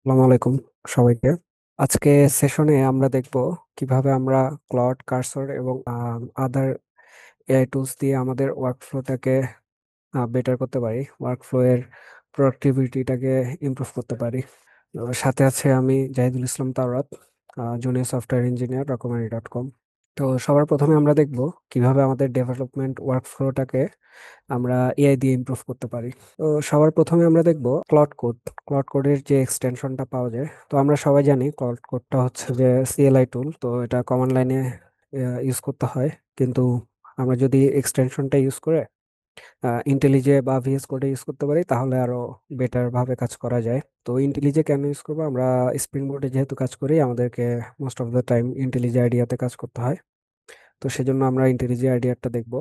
আসসালামু আলাইকুম সবাইকে। আজকে সেশনে আমরা দেখব কিভাবে আমরা ক্লড কার্সর এবং আদার এআই টুলস দিয়ে আমাদের ওয়ার্কফ্লোটাকে বেটার করতে পারি, ওয়ার্কফ্লো এর প্রোডাক্টিভিটিটাকে ইমপ্রুভ করতে পারি। সাথে আছে আমি জাহিদুল ইসলাম তাওরাত, জুনিয়র সফটওয়্যার ইঞ্জিনিয়ার রকমারি.কম। তো সবার প্রথমে আমরা দেখব কিভাবে আমাদের ডেভেলপমেন্ট ওয়ার্কফ্লোটাকে আমরা এআই দিয়ে ইমপ্রুভ করতে পারি। তো সবার প্রথমে আমরা দেখব ক্লড কোড। ক্লড কোডের যে এক্সটেনশনটা পাওয়া যায়, তো আমরা সবাই জানি ক্লড কোডটা হচ্ছে যে সিএলআই টুল, তো এটা কমান্ড লাইনে ইউজ করতে হয়। কিন্তু আমরা যদি এক্সটেনশনটা ইউজ করে ইন্টেলিজে বা ভিএস কোডে ইউজ করতে পারি তাহলে আরো বেটার ভাবে কাজ করা যায়। তো ইন্টেলিজে কেন ইউজ করবো? আমরা স্প্রিং বোর্ডে যেহেতু কাজ করি, আমাদেরকে মোস্ট অফ দ্য টাইম ইন্টেলিজে আইডিয়াতে কাজ করতে হয়। তো সেজন্য আমরা ইন্টেলিজে আইডিয়াটা দেখব।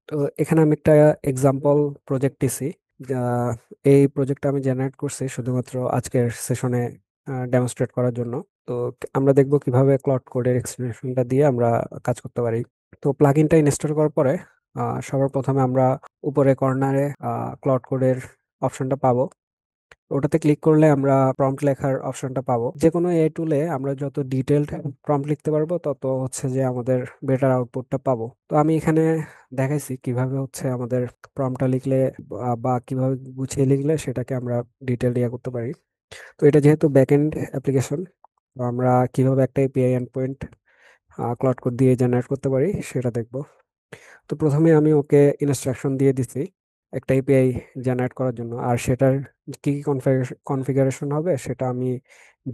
তো এখানে আমি একটা এক্সাম্পল প্রজেক্ট দিছি। যা এই প্রজেক্টটা আমি জেনারেট করছি শুধুমাত্র আজকের সেশনে ডেমনস্ট্রেট করার জন্য। তো আমরা দেখব কিভাবে ক্লড কোডের এক্সটেনশনটা দিয়ে আমরা কাজ করতে পারি। তো প্লাগইনটা ইনস্টল করার পরে সবার প্রথমে আমরা উপরে কর্নারে ক্লড কোডের অপশনটা পাবো। ওটাতে ক্লিক করলে আমরা প্রম্পট লেখার অপশনটা পাবো। যে কোনো এআই টুলে আমরা যত ডিটেলড প্রম্পট লিখতে পারবো তত হচ্ছে যে আমাদের বেটার আউটপুটটা পাবো। তো আমি এখানে দেখাইছি কিভাবে হচ্ছে আমাদের প্রম্পটটা লিখলে বা কিভাবে গুছিয়ে লিখলে সেটাকে আমরা ডিটেল ইয়া করতে পারি। তো এটা যেহেতু ব্যাকএন্ড অ্যাপ্লিকেশন, আমরা কিভাবে একটা API end point cloud code দিয়ে জেনারেট করতে পারি সেটা দেখবো। তো প্রথমে আমি ওকে ইনস্ট্রাকশন দিয়ে দিছি একটা এপিআই জেনারেট করার জন্য, আর সেটার কি কি কনফিগারেশন হবে সেটা আমি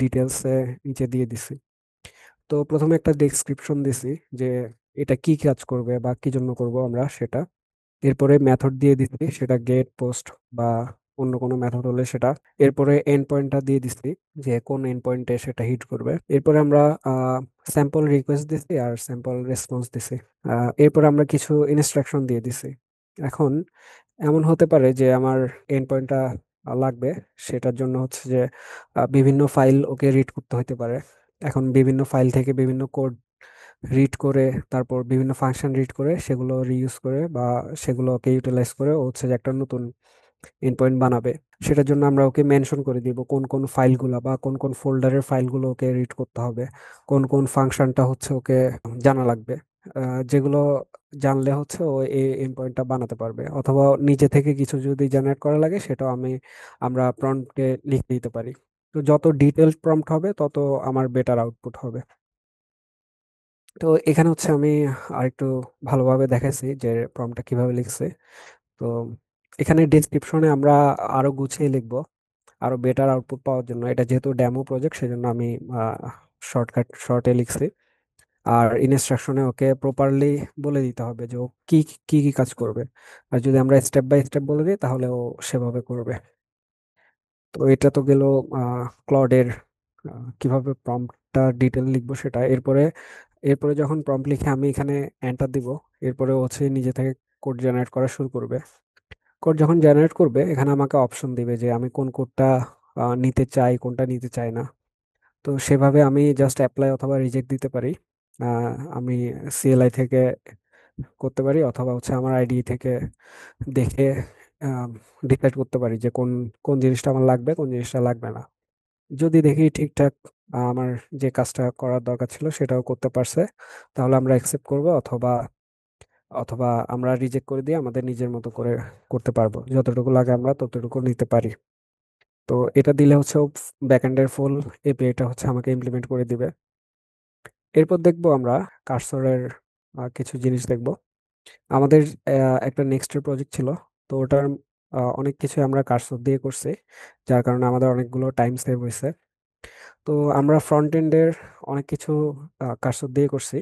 ডিটেলসে নিচে দিয়ে দিছি। তো প্রথমে একটা ডেসক্রিপশন দিছি যে এটা কি কাজ করবে বা কি জন্য করব আমরা সেটা। এরপরে মেথড দিয়ে দিচ্ছি, সেটা গেট পোস্ট বা অন্য কোনো মেথড হলে সেটা। এরপরে এন্ড পয়েন্টটা দিয়ে দিচ্ছি যে কোন এন্ড পয়েন্টে সেটা হিট করবে। এরপরে আমরা স্যাম্পল রিকোয়েস্ট দিছি আর স্যাম্পল রেসপন্স দিছি। এরপর আমরা কিছু ইনস্ট্রাকশন দিয়ে দিছি। এখন এমন হতে পারে যে আমার এন্ড পয়েন্টটা লাগবে, সেটার জন্য হচ্ছে যে বিভিন্ন ফাইল ওকে রিড করতে হতে পারে। এখন বিভিন্ন ফাইল থেকে বিভিন্ন কোড রিড করে, তারপর বিভিন্ন ফাংশন রিড করে সেগুলো রিইউজ করে বা সেগুলোকে ইউটিলাইজ করে ও হচ্ছে যে একটা নতুন এন্ডপয়েন্ট বানাবে। সেটার জন্য আমরা ওকে মেনশন করে দিব কোন কোন ফাইলগুলো বা কোন কোন ফোল্ডারের ফাইলগুলো ওকে রিড করতে হবে, কোন কোন ফাংশনটা হচ্ছে ওকে জানা লাগবে। যেগুলো জানলে হচ্ছে ও এই এন্ডপয়েন্টটা বানাতে পারবে, অথবা নিজে থেকে কিছু যদি জেনারেট করা লাগে সেটাও আমরা প্রম্পটে লিখে দিতে পারি। তো যত ডিটেলড প্রম্পট হবে তত আমার বেটার আউটপুট হবে। তো এখানে হচ্ছে আমি আরেকটু ভালোভাবে দেখাইছি যে প্রম্পটটা কিভাবে লিখছে। তো এখানে ডেসক্রিপশনে আমরা আরো গুছিয়ে লিখবো আরো বেটার আউটপুট পাওয়ার জন্য। এটা যেহেতু ডেমো প্রজেক্ট সেজন্য আমি শর্টে লিখছি। আর ইনস্ট্রাকশনে ওকে প্রপারলি বলে দিতে হবে যে ও কি কি কি কাজ করবে। আর যদি আমরা স্টেপ বাই স্টেপ বলে দিই তাহলে ও সেভাবে করবে। তো এটা তো গেল ক্লডের কিভাবে প্রম্পটটা ডিটেল লিখবো সেটা। এরপরে এরপরে যখন প্রম্পট লিখে আমি এখানে এন্টার দিব, এরপরে ও হচ্ছে নিজে থেকে কোড জেনারেট করা শুরু করবে। কোড যখন জেনারেট করবে এখানে আমাকে অপশন দিবে যে আমি কোন কোডটা নিতে চাই, কোনটা নিতে চাই না। তো সেভাবে আমি জাস্ট অ্যাপ্লাই অথবা রিজেক্ট দিতে পারি। আমি সিএলআই থেকে করতে পারি, অথবা হচ্ছে আমার আইডি থেকে দেখে ডিসাইড করতে পারি যে কোন কোন জিনিসটা আমার লাগবে, কোন জিনিসটা লাগবে না। যদি দেখি ঠিকঠাক আমার যে কাজটা করার দরকার ছিল সেটাও করতে পারছে, তাহলে আমরা অ্যাকসেপ্ট করব, অথবা অথবা আমরা রিজেক্ট করে দিয়ে আমাদের নিজের মতো করে করতে পারবো। যতটুকু লাগে আমরা ততটুকু নিতে পারি। তো এটা দিলে হচ্ছে ব্যাকএন্ডের ফুল এপিআইটা হচ্ছে আমাকে ইমপ্লিমেন্ট করে দিবে। এরপর দেখবো আমরা কার্সরের কিছু জিনিস দেখবো। আমাদের একটা নেক্সটের প্রজেক্ট ছিল, তো ওটার অনেক কিছু আমরা কার্সর দিয়ে করছি, যার কারণে আমাদের অনেকগুলো টাইম সেভ হয়েছে। তো আমরা ফ্রন্ট এন্ডের অনেক কিছু কার্সর দিয়ে করছি।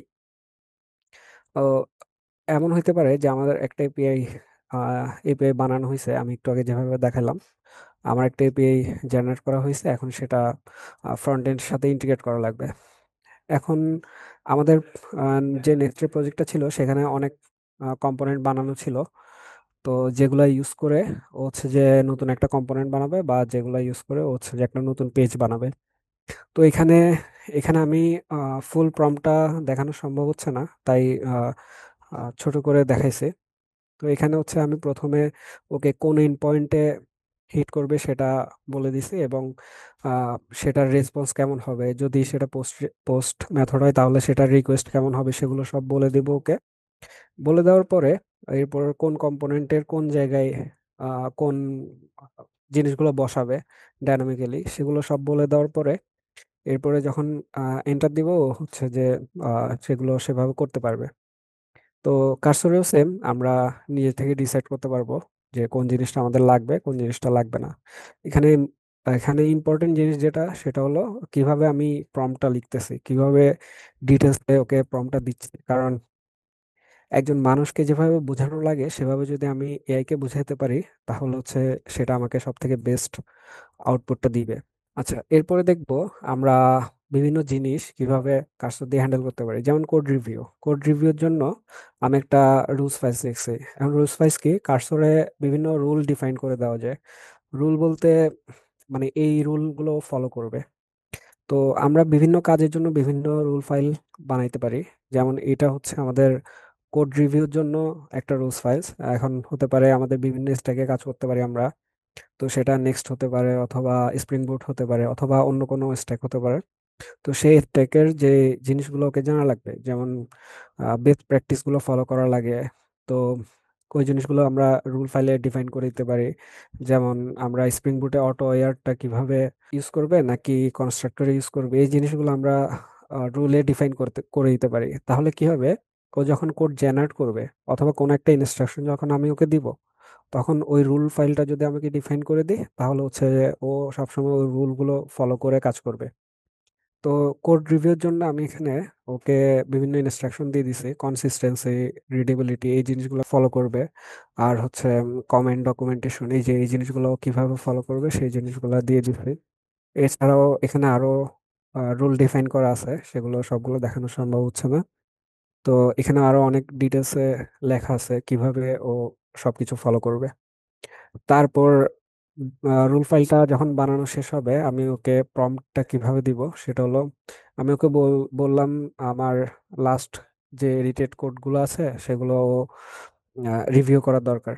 তো এমন হইতে পারে যে আমাদের একটা এপিআই বানানো হয়েছে, আমি একটু আগে যেভাবে দেখালাম। আমার একটা এপিআই জেনারেট করা হয়েছে, এখন সেটা ফ্রন্ট এন্ডের সাথে ইন্টিগ্রেট করা লাগবে। এখন আমাদের যে নেক্সট প্রজেক্টটা ছিল সেখানে অনেক কম্পোনেন্ট বানানো ছিল। তো যেগুলা ইউজ করে ও হচ্ছে যে নতুন একটা কম্পোনেন্ট বানাবে, বা যেগুলা ইউজ করে ও হচ্ছে যে একটা নতুন পেজ বানাবে। তো এখানে এখানে আমি ফুল প্রম্পটটা দেখানো সম্ভব হচ্ছে না, তাই ছোট করে দেখাইছে। তো এখানে হচ্ছে আমি প্রথমে ওকে কোন এন্ড পয়েন্টে হিট করবে সেটা বলে দিছি, এবং আহ, সেটার রেসপন্স কেমন হবে, যদি সেটা পোস্ট পোস্ট মেথড হয় তাহলে সেটার রিকোয়েস্ট কেমন হবে সেগুলো সব বলে দিব ওকে। বলে দেওয়ার পরে এরপর কোন কম্পোনেন্টের কোন জায়গায় কোন জিনিসগুলো বসাবে ডাইনামিক্যালি সেগুলো সব বলে দেওয়ার পরে এরপরে যখন এন্টার দিব ও হচ্ছে যে সেগুলো সেভাবে করতে পারবে। তো কার্সরেও সেম, আমরা নিজে থেকে ডিসাইড করতে পারবো যে কোন জিনিসটা আমাদের লাগবে কোন জিনিসটা লাগবে না। এখানে এখানে ইম্পর্টেন্ট জিনিস যেটা সেটা হলো কিভাবে আমি প্রম্পটটা লিখতেছি, কিভাবে ডিটেলস ওকে প্রম্পটটা দিচ্ছি। কারণ একজন মানুষকে যেভাবে বোঝানো লাগে সেভাবে যদি আমি এআই কে বুঝাইতে পারি তাহলে হচ্ছে সেটা আমাকে সব থেকে বেস্ট আউটপুটটা দিবে। আচ্ছা, এরপরে দেখবো আমরা বিভিন্ন জিনিস কিভাবে কার্সর দিয়ে হ্যান্ডেল করতে পারি, যেমন কোড রিভিউ। কোড রিভিউর জন্য আমি একটা রুলস ফাইল লিখছি। এখন রুলস ফাইলস কি, কার্সরে বিভিন্ন রুল ডিফাইন করে দেওয়া যায়। রুল বলতে মানে এই রুলগুলো ফলো করবে। তো আমরা বিভিন্ন কাজের জন্য বিভিন্ন রুল ফাইল বানাইতে পারি। যেমন এটা হচ্ছে আমাদের কোড রিভিউর জন্য একটা রুলস ফাইলস। এখন হতে পারে আমাদের বিভিন্ন স্ট্যাকে কাজ করতে পারি আমরা, তো সেটা নেক্সট হতে পারে অথবা স্প্রিং বুট হতে পারে অথবা অন্য কোনো স্ট্যাক হতে পারে। তো সেই স্ট্যাকের যে জিনিসগুলো ওকে জানা লাগবে, যেমন বেস্ট প্র্যাকটিস গুলো ফলো করা লাগে। তো ওই জিনিসগুলো আমরা রুল ফাইলে ডিফাইন করে দিতে পারি। যেমন আমরা স্প্রিং বুটে অটো ওয়ারটা কিভাবে ইউজ করবে নাকি কনস্ট্রাক্টর ইউজ করবে এই জিনিসগুলো আমরা রুলে ডিফাইন করে দিতে পারি। তাহলে কি হবে, ও যখন কোড জেনারেট করবে অথবা কোনো একটা ইনস্ট্রাকশন যখন আমি ওকে দিব, তখন ওই রুল ফাইলটা যদি আমাকে ডিফাইন করে দিই তাহলে হচ্ছে যে ও সবসময় ওই রুলগুলো ফলো করে কাজ করবে। তো কোড রিভিউর জন্য আমি এখানে ওকে বিভিন্ন ইনস্ট্রাকশন দিয়ে দিছি, কনসিস্টেন্সি, রিডেবিলিটি এই জিনিসগুলো ফলো করবে। আর হচ্ছে কমেন্ট ডকুমেন্টেশন এই যে এই জিনিসগুলো ও কিভাবে ফলো করবে সেই জিনিসগুলো দিয়ে দিছি। এছাড়াও এখানে আরো রুল ডিফাইন করা আছে, সেগুলো সবগুলো দেখানো সম্ভব হচ্ছে না। তো এখানে আরো অনেক ডিটেলসে লেখা আছে কিভাবে ও সবকিছু ফলো করবে। তারপর রুল ফাইলটা যখন বানানো শেষ হবে আমি ওকে প্রম্পটটা কিভাবে দিব সেটা হলো, আমি ওকে বললাম আমার লাস্ট যে এডিটেড কোডগুলো আছে সেগুলো রিভিউ করার দরকার।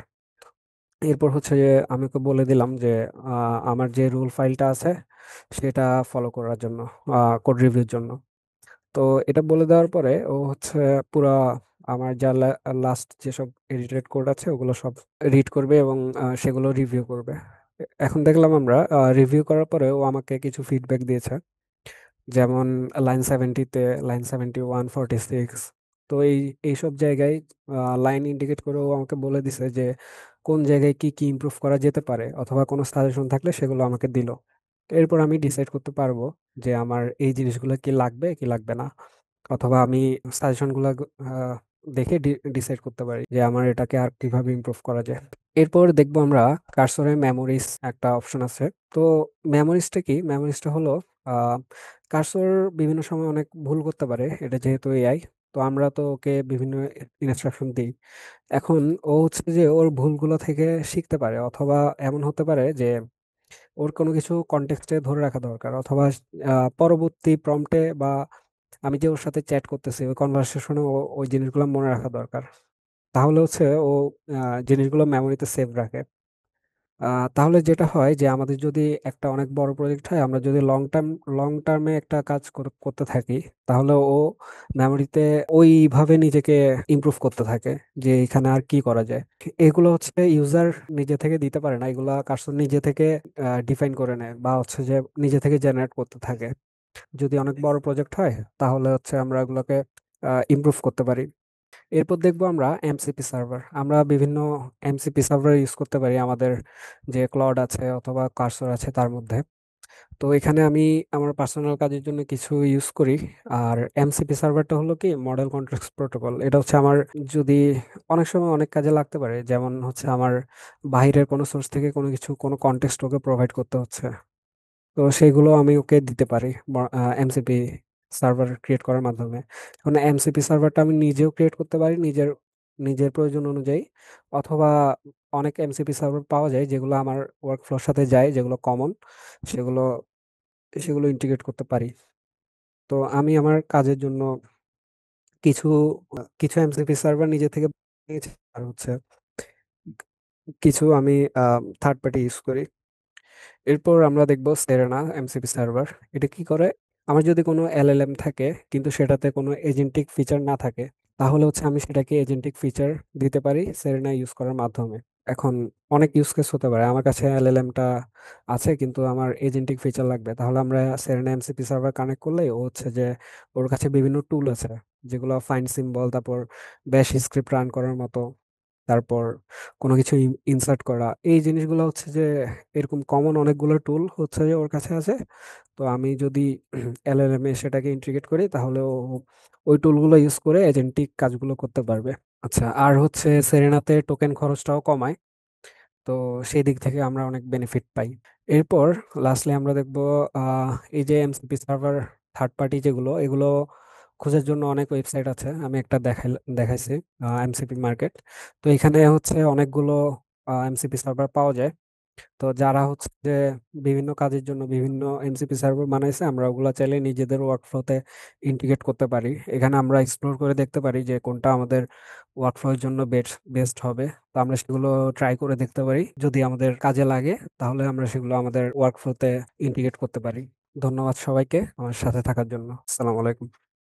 এরপর হচ্ছে যে আমি ওকে বলে দিলাম যে আমার যে রুল ফাইলটা আছে সেটা ফলো করার জন্য, কোড রিভিউর জন্য। তো এটা বলে দেওয়ার পরে ও হচ্ছে পুরা আমার যা লাস্ট যেসব এডিটেড কোড আছে ওগুলো সব রিড করবে এবং সেগুলো রিভিউ করবে। এখন দেখলাম আমরা রিভিউ করার পরে ও আমাকে কিছু ফিডব্যাক দিয়েছে, যেমন লাইন 70-তে, লাইন 71, 46। তো এইসব জায়গায় লাইন ইন্ডিকেট করে ও আমাকে বলে দিছে যে কোন জায়গায় কি কি ইমপ্রুভ করা যেতে পারে অথবা কোনো সাজেশন থাকলে সেগুলো আমাকে দিল। এরপর আমি ডিসাইড করতে পারবো যে আমার এই জিনিসগুলো কি লাগবে কি লাগবে না, অথবা আমি সাজেশনগুলো দেখে ডিসাইড করতে পারি যে আমার এটাকে আর কিভাবে ইমপ্রুভ করা যায়। এরপর দেখবো আমরা কার্সরে মেমোরিজ একটা অপশন আছে। তো মেমোরিজটা কি, মেমোরিজটা হলো কার্সর বিভিন্ন সময় অনেক ভুল করতে পারে, এটা যেহেতু এআই। তো আমরা তো ওকে বিভিন্ন ইনস্ট্রাকশন দিই। এখন ও হচ্ছে যে ওর ভুলগুলো থেকে শিখতে পারে, অথবা এমন হতে পারে যে ওর কোনো কিছু কনটেক্সটে ধরে রাখা দরকার, অথবা পরবর্তী প্রম্পটে বা আমি যে ওর সাথে চ্যাট করতেছি ওই কনভারসেশনে ওই জিনিসগুলো মনে রাখা দরকার। তাহলে হচ্ছে ও জিনিসগুলো মেমোরিতে সেভ রাখে। তাহলে যেটা হয় যে আমাদের যদি একটা অনেক বড় প্রজেক্ট হয়, আমরা যদি লং টার্মে একটা কাজ করতে থাকি, তাহলে ও মেমোরিতে ওইভাবে নিজেকে ইমপ্রুভ করতে থাকে যে এখানে আর কি করা যায়। এগুলো হচ্ছে ইউজার নিজে থেকে দিতে পারে না, এগুলা কাস্টমার নিজে থেকে ডিফাইন করে নেয় বা হচ্ছে যে নিজে থেকে জেনারেট করতে থাকে। যদি অনেক বড় প্রজেক্ট হয় তাহলে হচ্ছে আমরা এগুলোকে ইমপ্রুভ করতে পারি। এরপর দেখবো আমরা এমসিপি সার্ভার। আমরা বিভিন্ন এমসিপি সার্ভার ইউজ করতে পারি আমাদের যে ক্লাউড আছে অথবা কার্সর আছে তার মধ্যে। তো এখানে আমি আমার পার্সোনাল কাজের জন্য কিছু ইউজ করি। আর এমসিপি সার্ভারটা হলো কি মডেল কন্টেক্সট প্রোটোকল, এটা হচ্ছে আমার যদি অনেক সময় অনেক কাজে লাগতে পারে, যেমন হচ্ছে আমার বাইরের কোনো সোর্স থেকে কোনো কিছু কোনো কন্টেক্সট ওকে প্রোভাইড করতে হচ্ছে, তো সেগুলো আমি ওকে দিতে পারি এমসিপি সার্ভার ক্রিয়েট করার মাধ্যমে। মানে এমসিপি সার্ভারটা আমি নিজেও ক্রিয়েট করতে পারি নিজের নিজের প্রয়োজন অনুযায়ী, অথবা অনেক এমসিপি সার্ভার পাওয়া যায় যেগুলো আমার ওয়ার্কফ্লোর সাথে যায়, যেগুলো কমন, সেগুলো সেগুলো ইন্টিগ্রেট করতে পারি। তো আমি আমার কাজের জন্য কিছু কিছু এমসিপি সার্ভার নিজে থেকে বানিয়েছি, আর হচ্ছে কিছু আমি থার্ড পার্টি ইউজ করি। এরপর আমরা দেখব সেরেনা এমসিপি সার্ভার। এটা কি করে? আমার যদি কোনো এলএলএম থাকে কিন্তু সেটাতে কোনো এজেন্টিক ফিচার না থাকে, তাহলে হচ্ছে আমি সেটাকে এজেন্টিক ফিচার দিতে পারি সেরেনা ইউজ করার মাধ্যমে। এখন অনেক ইউজ কেস হতে পারে, আমার কাছে এলএলএমটা আছে কিন্তু আমার এজেন্টিক ফিচার লাগবে, তাহলে আমরা সেরেনা এমসিপি সার্ভার কানেক্ট করলে ও হচ্ছে যে ওর কাছে বিভিন্ন টুল আছে, যেগুলো ফাইন্ড সিম্বল, তারপর ব্যাশ স্ক্রিপ্ট রান করার মতো, তারপর কোনো কিছু ইনসার্ট করা, এই জিনিসগুলো হচ্ছে যে এরকম কমন অনেকগুলো টুল হচ্ছে যে ওর কাছে আছে। তো আমি যদি এলএলএম এ সেটাকে ইন্টিগ্রেট করি, তাহলে ও ওই টুলগুলো ইউজ করে এজেন্টিক কাজগুলো করতে পারবে। আচ্ছা, আর হচ্ছে সেরেনাতে টোকেন খরচটাও কমায়, তো সেই দিক থেকে আমরা অনেক বেনিফিট পাই। এরপর লাস্টলি আমরা দেখব আহ, এই যে এমসিপি সার্ভার থার্ড পার্টি যেগুলো, এগুলো খোঁজার জন্য অনেক ওয়েবসাইট আছে। আমি একটা দেখাইছি, এমসিপি মার্কেট। তো এখানে হচ্ছে অনেকগুলো এমসিপি সার্ভার পাওয়া যায়। তো যারা হচ্ছে যে বিভিন্ন কাজের জন্য বিভিন্ন এমসিপি সার্ভার বানাইছে, আমরা ওগুলা চাইলে নিজেদের ওয়ার্কফ্লোতে ইন্টিগ্রেট করতে পারি। এখানে আমরা এক্সপ্লোর করে দেখতে পারি যে কোনটা আমাদের ওয়ার্কফ্লোর জন্য বেস্ট হবে। তো আমরা সেগুলো ট্রাই করে দেখতে পারি, যদি আমাদের কাজে লাগে তাহলে আমরা সেগুলো আমাদের ওয়ার্কফ্লোতে ইন্টিগ্রেট করতে পারি। ধন্যবাদ সবাইকে আমার সাথে থাকার জন্য। আসসালামু আলাইকুম।